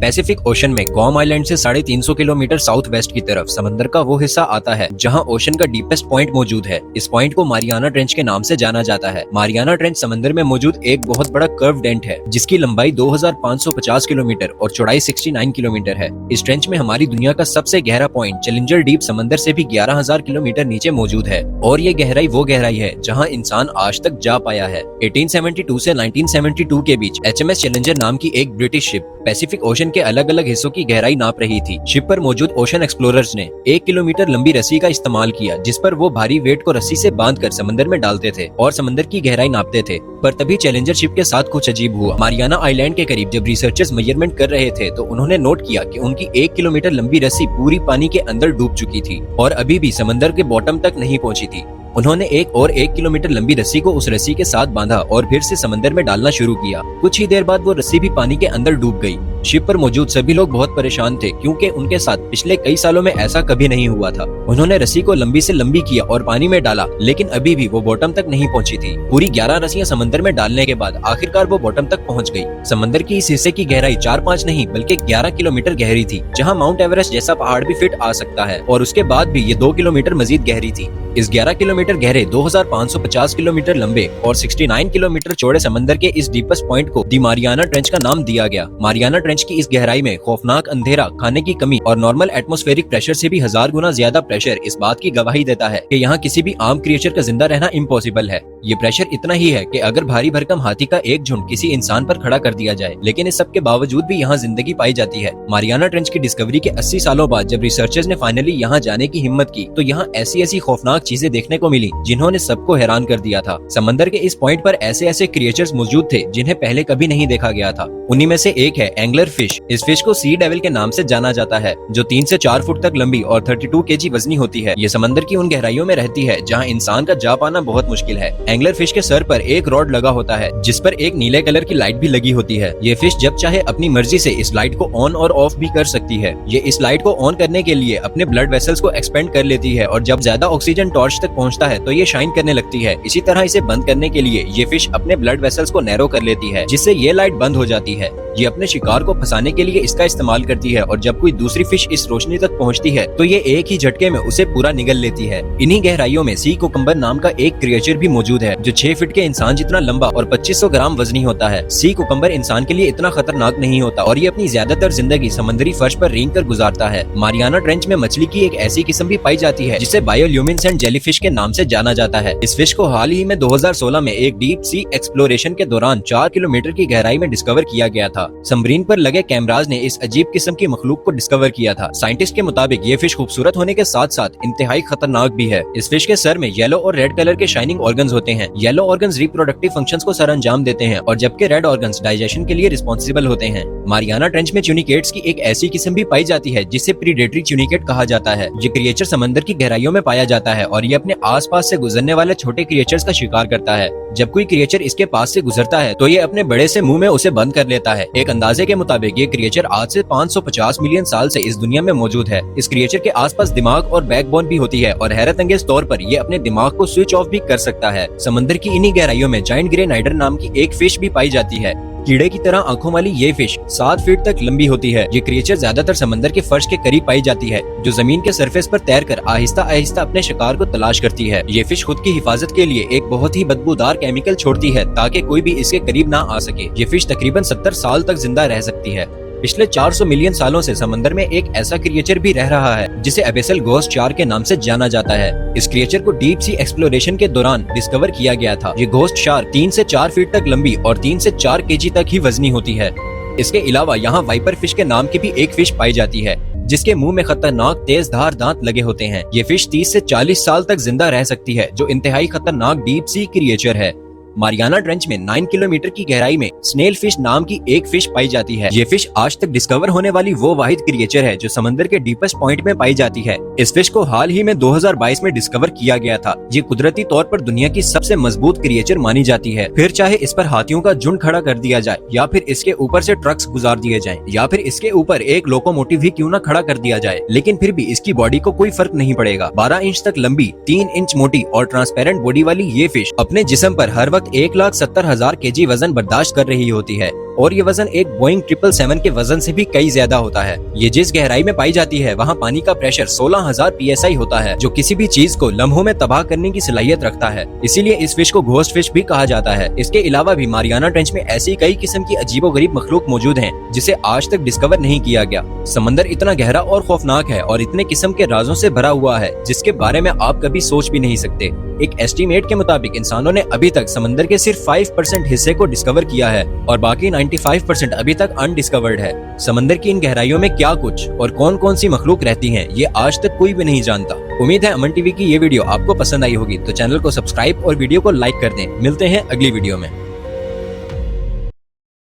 Pacific ocean में Guam island से 350 kilometre south west की तरफ समंदर का वो हिस्सा आता है जहां ओशन का डीपेस्ट पॉइंट मौजूद है। इस पॉइंट को मारियाना ट्रेंच के नाम से जाना जाता है। मारियाना ट्रेंच समंदर में मौजूद एक बहुत बड़ा कर्व डेंट है जिसकी लंबाई 2550 किलोमीटर और चौड़ाई 69 किलोमीटर है। इस ट्रेंच में हमारी दुनिया का सबसे गहरा पॉइंट चैलेंजर डीप समंदर से भी 11,000 किलोमीटर नीचे मौजूद है और ये गहराई वो गहराई है जहाँ इंसान आज तक जा पाया है। 1872 से 1972 के बीच HMS चैलेंजर नाम की एक ब्रिटिश शिप पैसिफिक ओशन के अलग अलग हिस्सों की गहराई नाप रही थी। शिप पर मौजूद ओशन एक्सप्लोरर्स ने 1 किलोमीटर लंबी रस्सी का इस्तेमाल किया जिस पर वो भारी वेट को रस्सी से बांधकर समंदर में डालते थे और समंदर की गहराई नापते थे। पर तभी चैलेंजर शिप के साथ कुछ अजीब हुआ। मारियाना आइलैंड के करीब जब रिसर्चर्स मेजरमेंट कर रहे थे तो उन्होंने नोट किया कि उनकी 1 किलोमीटर लंबी रस्सी पूरी पानी के अंदर डूब चुकी थी और अभी भी समंदर के बॉटम तक नहीं पहुंची थी। उन्होंने 1 किलोमीटर लंबी रस्सी को उस रस्सी के साथ बांधा और फिर से समंदर में डालना शुरू किया। कुछ ही देर बाद वो रस्सी भी पानी के अंदर डूब गई। शिप पर मौजूद सभी लोग बहुत परेशान थे क्योंकि उनके साथ पिछले कई सालों में ऐसा कभी नहीं हुआ था। उन्होंने रस्सी को लंबी से लंबी किया और पानी में डाला लेकिन अभी भी वो बॉटम तक नहीं पहुंची थी। पूरी 11 रस्सियां समंदर में डालने के बाद आखिरकार वो बॉटम तक पहुंच गई। समंदर की इस हिस्से की गहराई 4-5 नहीं बल्कि 11 किलोमीटर गहरी थी जहाँ माउंट एवरेस्ट जैसा पहाड़ भी फिट आ सकता है और उसके बाद भी ये 2 किलोमीटर मजीद गहरी थी। इस 11 किलोमीटर गहरे 2550 किलोमीटर लंबे और 69 किलोमीटर चौड़े समंदर के इस डीपेस्ट पॉइंट को दी मारियाना ट्रेंच का नाम दिया गया। मारियाना ट्रेंच की इस गहराई में खौफनाक अंधेरा, खाने की कमी और नॉर्मल एटमॉस्फेरिक प्रेशर से भी 1000 गुना ज्यादा प्रेशर इस बात की गवाही देता है कि यहाँ किसी भी आम क्रिएचर का जिंदा रहना इम्पॉसिबल है। ये प्रेशर इतना ही है कि अगर भारी भरकम हाथी का एक झुंड किसी इंसान पर खड़ा कर दिया जाए, लेकिन इस सब के बावजूद भी यहाँ जिंदगी पाई जाती है। मारियाना ट्रेंच की डिस्कवरी के 80 सालों बाद जब रिसर्चर्स ने फाइनली यहाँ जाने की हिम्मत की तो यहाँ ऐसी ऐसी खौफनाक चीजें देखने को मिली जिन्होंने सबको हैरान कर दिया था। समंदर के इस पॉइंट पर ऐसे ऐसे क्रिएचर्स मौजूद थे जिन्हें पहले कभी नहीं देखा गया था। उन्हीं में से एक है एंगलर फिश। इस फिश को सी डेविल के नाम से जाना जाता है जो 3 से 4 फुट तक लंबी और 32 केजी वजनी होती है। ये समंदर की उन गहराइयों में रहती है जहाँ इंसान का जा पाना बहुत मुश्किल है। एंगलर फिश के सर पर एक रॉड लगा होता है जिस पर एक नीले कलर की लाइट भी लगी होती है। ये फिश जब चाहे अपनी मर्जी से इस लाइट को ऑन और ऑफ भी कर सकती है। ये इस लाइट को ऑन करने के लिए अपने ब्लड वेसल्स को एक्सपेंड कर लेती है और जब ज्यादा ऑक्सीजन टॉर्च तक पहुंचता है तो ये शाइन करने लगती है। इसी तरह इसे बंद करने के लिए ये फिश अपने ब्लड वेसल्स को नैरो कर लेती है जिससे ये लाइट बंद हो जाती है। ये अपने शिकार को फंसाने के लिए इसका इस्तेमाल करती है और जब कोई दूसरी फिश इस रोशनी तक पहुंचती है तो ये एक ही झटके में उसे पूरा निगल लेती है। इन्हीं गहराइयों में सी कुकम्बर नाम का एक क्रिएचर भी मौजूद है जो 6 फीट के इंसान जितना लंबा और 2500 ग्राम वजनी होता है। सी कुकम्बर इंसान के लिए इतना खतरनाक नहीं होता और ये अपनी ज्यादातर जिंदगी समुद्री फर्श पर रेंग कर गुजारता है। मारियाना ट्रेंच में मछली की एक ऐसी किस्म भी पाई जाती है जिसे बायोल्यूमिनेसेंट जेलीफिश के नाम से जाना जाता है। इस फिश को हाल ही में 2016 में एक डीप सी एक्सप्लोरेशन के दौरान 4 किलोमीटर की गहराई में डिस्कवर किया गया था। सबमरीन पर लगे कैमराज ने इस अजीब किस्म की मखलूक को डिस्कवर किया था। साइंटिस्ट के मुताबिक ये फिश खूबसूरत होने के साथ साथ इंतहाई खतरनाक भी है। इस फिश के सर में येलो और रेड कलर के शाइनिंग ऑर्गन्स होते हैं। येलो ऑर्गन्स रिप्रोडक्टिव फंक्शंस को सर अंजाम देते हैं और जबकि रेड ऑर्गन्स डाइजेशन के लिए रिस्पॉन्सिबल होते हैं। मारियाना ट्रेंच में ट्यूनिकेट्स की एक ऐसी किस्म भी पाई जाती है जिसे प्रीडेटरी ट्यूनिकेट कहा जाता है। ये क्रिएचर समंदर की गहराइयों में पाया जाता है और ये अपने आसपास से गुजरने वाले छोटे क्रिएचर्स का शिकार करता है। जब कोई क्रिएचर इसके पास से गुजरता है तो ये अपने बड़े से मुंह में उसे बंद कर लेता है। एक अंदाजे के मुताबिक ये क्रिएचर आज से 550 मिलियन साल से इस दुनिया में मौजूद है। इस क्रिएचर के आसपास दिमाग और बैकबोन भी होती है और हैरत अंगेज तौर पर ये अपने दिमाग को स्विच ऑफ भी कर सकता है। समंदर की इन्हीं गहराइयों में जायंट ग्रे नाइडर नाम की एक फिश भी पाई जाती है। कीड़े की तरह आंखों वाली ये फिश 7 फीट तक लंबी होती है। ये क्रिएचर ज्यादातर समंदर के फर्श के करीब पाई जाती है जो जमीन के सरफेस पर तैरकर आहिस्ता आहिस्ता अपने शिकार को तलाश करती है। ये फिश खुद की हिफाजत के लिए एक बहुत ही बदबूदार केमिकल छोड़ती है ताकि कोई भी इसके करीब ना आ सके। ये फिश तकरीबन 70 साल तक जिंदा रह सकती है। पिछले 400 मिलियन सालों से समंदर में एक ऐसा क्रिएचर भी रह रहा है जिसे एबेसल घोस्ट शार्क के नाम से जाना जाता है। इस क्रिएचर को डीप सी एक्सप्लोरेशन के दौरान डिस्कवर किया गया था। ये घोस्ट शार्क 3 से 4 फीट तक लंबी और 3 से 4 केजी तक ही वजनी होती है। इसके अलावा यहाँ वाइपर फिश के नाम की भी एक फिश पाई जाती है जिसके मुंह में खतरनाक तेज धार दांत लगे होते हैं। ये फिश 30 से 40 साल तक जिंदा रह सकती है जो इंतहाई खतरनाक डीप सी क्रिएचर है। मारियाना ट्रेंच में 9 किलोमीटर की गहराई में स्नेल फिश नाम की एक फिश पाई जाती है। ये फिश आज तक डिस्कवर होने वाली वो वाहिद क्रिएचर है जो समंदर के डीपेस्ट पॉइंट में पाई जाती है। इस फिश को हाल ही में 2022 में डिस्कवर किया गया था। ये कुदरती तौर पर दुनिया की सबसे मजबूत क्रिएचर मानी जाती है। फिर चाहे इस पर हाथियों का झुंड खड़ा कर दिया जाए या फिर इसके ऊपर से ट्रक्स गुजार दिए जाएं या फिर इसके ऊपर एक लोकोमोटिव ही क्यों न खड़ा कर दिया जाए, लेकिन फिर भी इसकी बॉडी को कोई फर्क नहीं पड़ेगा। 12 इंच तक लंबी, 3 इंच मोटी और ट्रांसपेरेंट बॉडी वाली ये फिश अपने जिस्म पर हर वक्त वक्त 1,70,000 kg वजन बर्दाश्त कर रही होती है और ये वजन एक बोइंग 777 के वजन से भी कई ज्यादा होता है। ये जिस गहराई में पाई जाती है वहाँ पानी का प्रेशर 16,000 PSI होता है, जो किसी भी चीज को लम्हों में तबाह करने की सलाहियत रखता है। इसीलिए इस फिश को घोस्ट फिश भी कहा जाता है। इसके अलावा भी मारियाना ट्रेंच में ऐसी कई किस्म की अजीबोगरीब मखलूक मौजूद हैं जिसे आज तक डिस्कवर नहीं किया गया। समंदर इतना गहरा और खौफनाक है और इतने किस्म के राजों से भरा हुआ है जिसके बारे में आप कभी सोच भी नहीं सकते। एक एस्टीमेट के मुताबिक इंसानों ने अभी तक समंदर के सिर्फ 5% हिस्से को डिस्कवर किया है और बाकी 95% अभी तक अनडिस्कवर्ड है। समंदर की इन गहराइयों में क्या कुछ और कौन कौन सी मखलूक रहती हैं, ये आज तक कोई भी नहीं जानता। उम्मीद है अमन टीवी की ये वीडियो आपको पसंद आई होगी, तो चैनल को सब्सक्राइब और वीडियो को लाइक कर दें। मिलते हैं अगली वीडियो में।